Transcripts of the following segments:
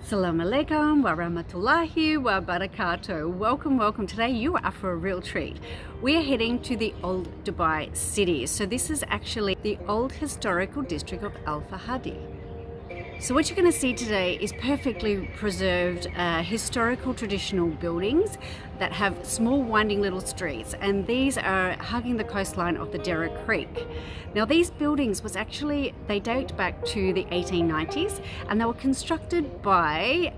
Assalamu alaikum wa rahmatullahi wa barakatuh. Welcome. Today you are for a real treat. We are heading to the old Dubai city. So this is actually the old historical district of Al Fahadi. So what you're going to see today is perfectly preserved historical traditional buildings that have small winding little streets, and these are hugging the coastline of the Dera Creek. Now these buildings they date back to the 1890s, and they were constructed by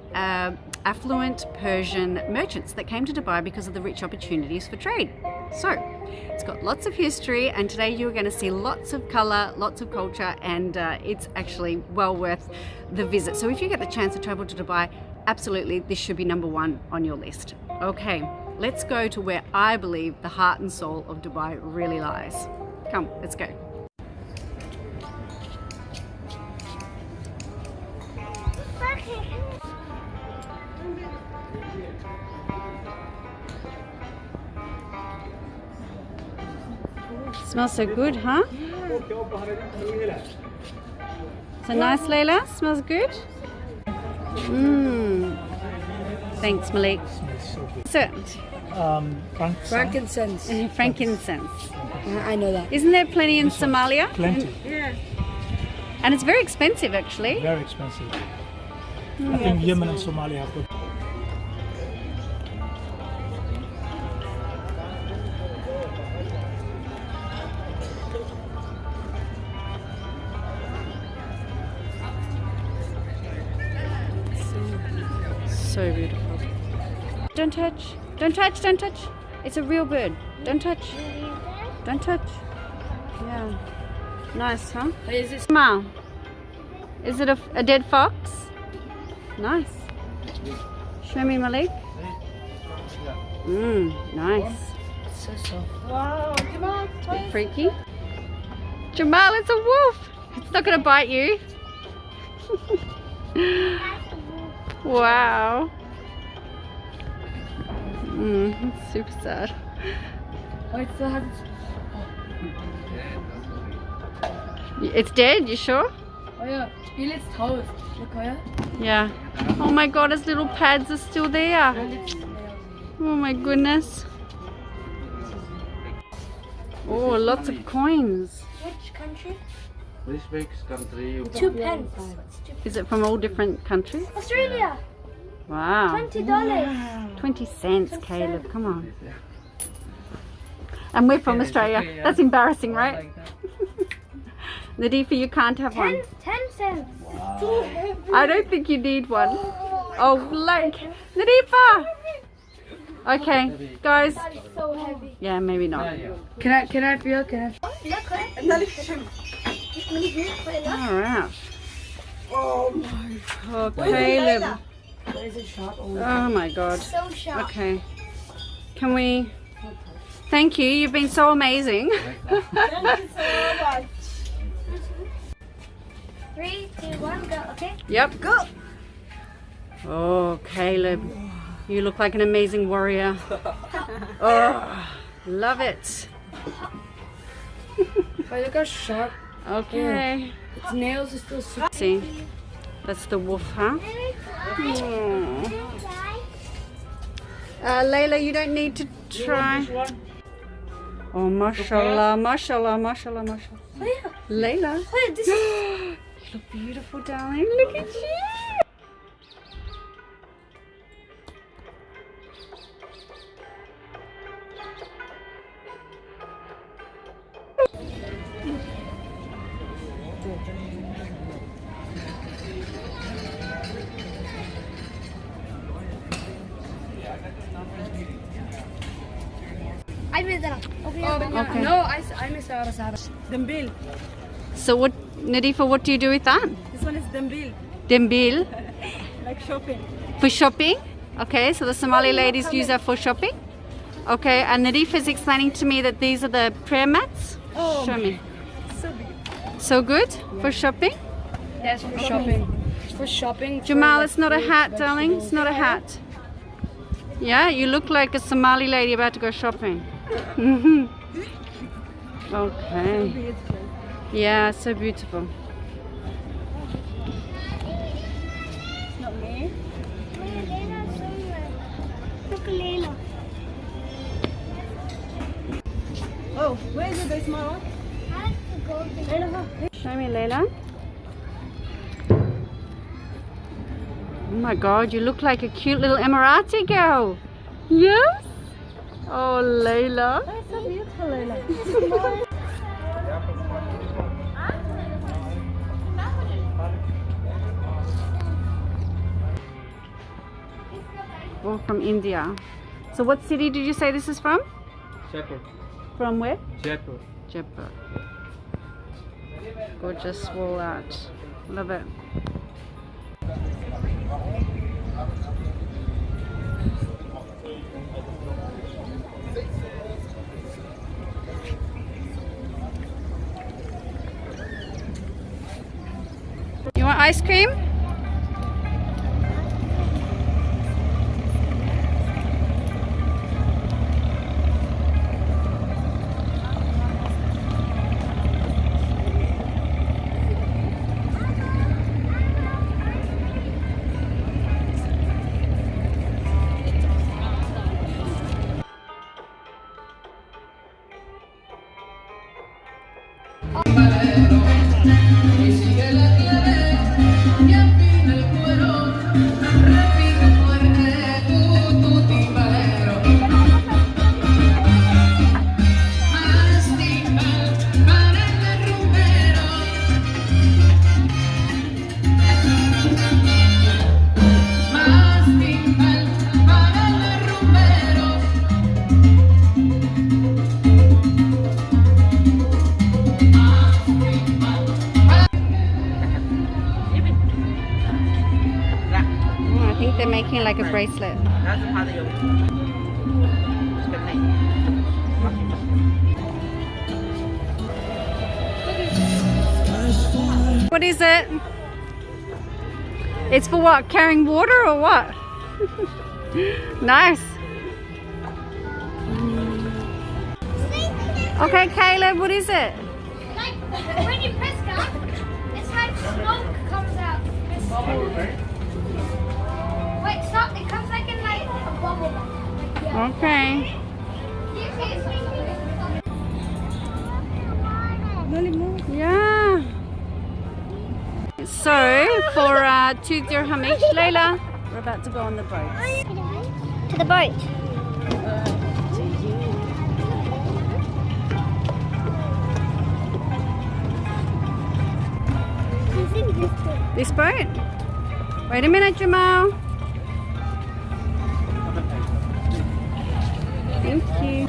affluent Persian merchants that came to Dubai because of the rich opportunities for trade. So it's got lots of history, and today you're going to see lots of colour, lots of culture, and it's actually well worth the visit. So if you get the chance to travel to Dubai, absolutely this should be number one on your list. Okay, let's go to where I believe the heart and soul of Dubai really lies. Come, let's go. Smells so good, huh? So nice, Layla? Smells good? Thanks, Malik. So, frankincense. Frankincense. I know that. Isn't there plenty in Somalia? Plenty. Yeah. And it's very expensive, actually. Very expensive. I think Yemen and Somalia have got. So beautiful. Don't touch. Don't touch. Don't touch. It's a real bird. Don't touch. Don't touch. Yeah. Nice, huh? What is this? Ma, is it a dead fox? Nice. Show me, Malik. Nice. So soft. Wow, Jamal. Bit freaky. Jamal, it's a wolf. It's not going to bite you. Wow. It's super sad. Oh, it still has It's dead, you sure? Oh yeah, feel its toes. Look, oh yeah. Yeah. Oh my god, its little pads are still there. And its nails. Oh my goodness. Oh, lots of coins. Which country? Which big country? 2 pence. Is it from all different countries? Australia. Wow. $20. 20 cents, Caleb, come on. And we're from Australia. That's embarrassing, right? Nadifa, you can't have one. 10 cents. It's too heavy. I don't think you need one. Oh, look. Nadifa! Okay, guys. It's so heavy. Yeah, maybe not. Can I feel? Alright. Oh my. Oh, Caleb. Is it sharp? Oh my god. So sharp. Okay. Can we... Thank you, you've been so amazing. Thank you so much. 3, 2, 1, go. Okay. Yep. Go. Oh, Caleb. You look like an amazing warrior. Oh, love it. But look how sharp. Okay. Its nails are still super. See, that's the wolf, huh? Layla, you don't need to try. Oh, mashallah, mashallah, mashallah, mashallah. Oh yeah. Layla. Oh, this is. You look beautiful, darling. Look at you. I missed that. Okay. No, I missed out. Dembil. So what, Nadifa, what do you do with that? This one is dembil, Dembil. like shopping. For shopping? Okay, so the Somali ladies use that for shopping? Okay, and Nadifa is explaining to me that these are the prayer mats. Oh, Show me. so big. So good for shopping? Yes, for shopping. For shopping. Jamal, it's not a hat, darling. It's not a hat. Yeah, you look like a Somali lady about to go shopping. Okay. Yeah, so beautiful. Look, Layla. Oh, where is it, the small one? Show me, Layla. Oh my God, you look like a cute little Emirati girl. Yes? Oh, Layla. That's so beautiful, Layla. All from India. So what city did you say this is from? Jaipur. From where? Jaipur. Jaipur. Gorgeous wall art. Love it. You want ice cream? I think they're making like a bracelet. What is it? It's for what? Carrying water or what? Nice. Okay, Caleb, what is it? Like when you press that, it's like smoke comes out. Wait, stop! It comes like in like a bubble. Like, yeah. Okay. Yeah. So, for 2 dirham each, Layla, we're about to go on the boat. To the boat. This boat? Wait a minute, Jamal. Thank you.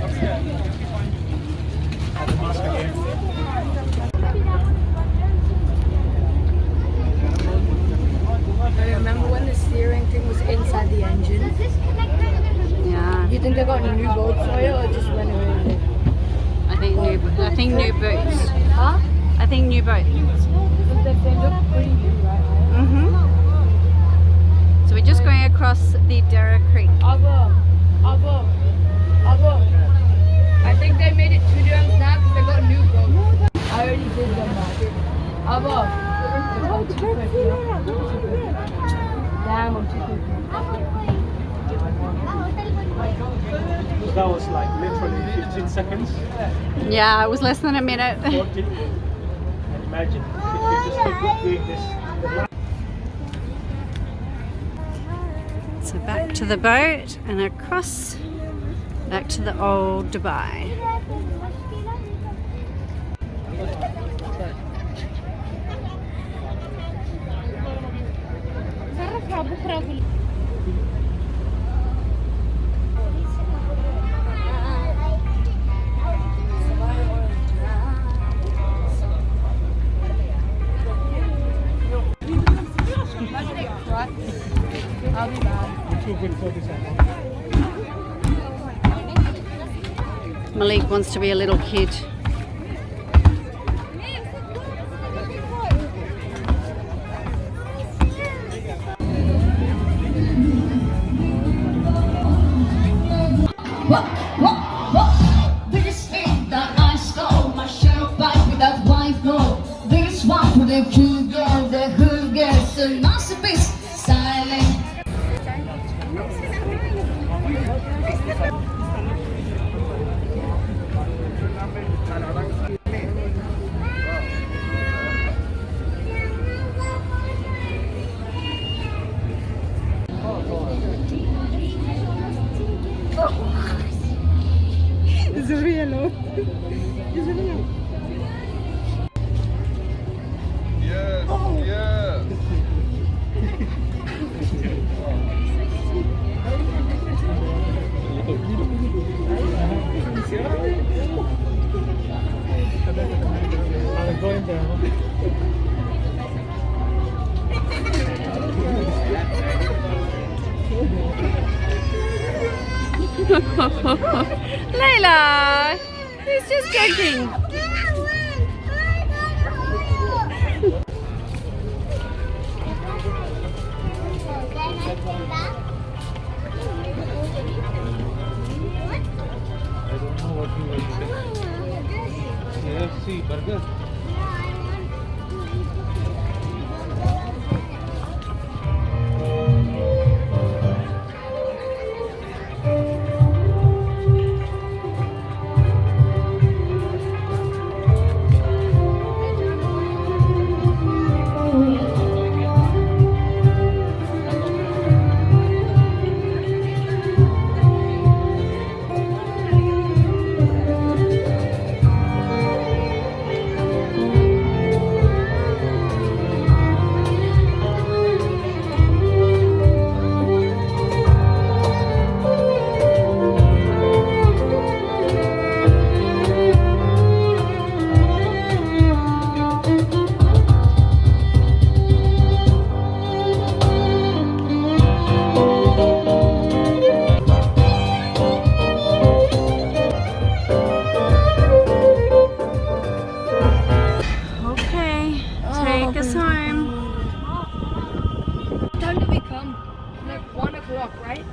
I remember when the steering thing was inside the engine. Yeah. You think they got new boats for you or just went away with it? I think new boots. Huh? I think new boat. But they look pretty new, right? So we're just going across the Dara Creek. Abo. I think they made it 2 dirhams now because they got new boats. I already did them that. Abo. Oh, too quick, you know? Damn, I'm too quick. That was like literally 15 seconds. Yeah, it was less than a minute. 40. And imagine if you just keep doing this. So back to the boat and across back to the old Dubai. I'll be back. Too good for this. Malik wants to be a little kid. This ain't that nice girl, my share back with that wife girl. This one for the cool girl, the hood girl, so masterpiece, silent. Sorry, hello. Yes, yes. I'll go in there. Layla, he's just joking. I don't know what you will say. KFC burger. Okay, take us home. What time did we come? Like 1 o'clock, right?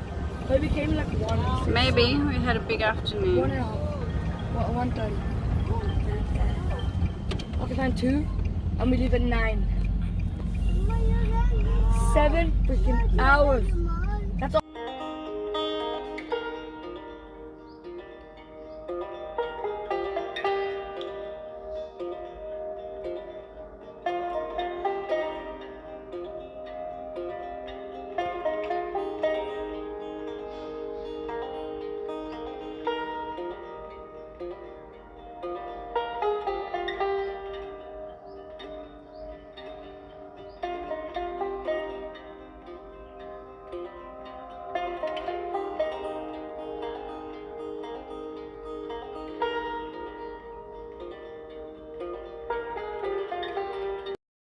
But we came like 1. Maybe we had a big 1 afternoon. and a half. What, 1:30. Okay, fine, 2. And we leave at 9. 7 freaking hours.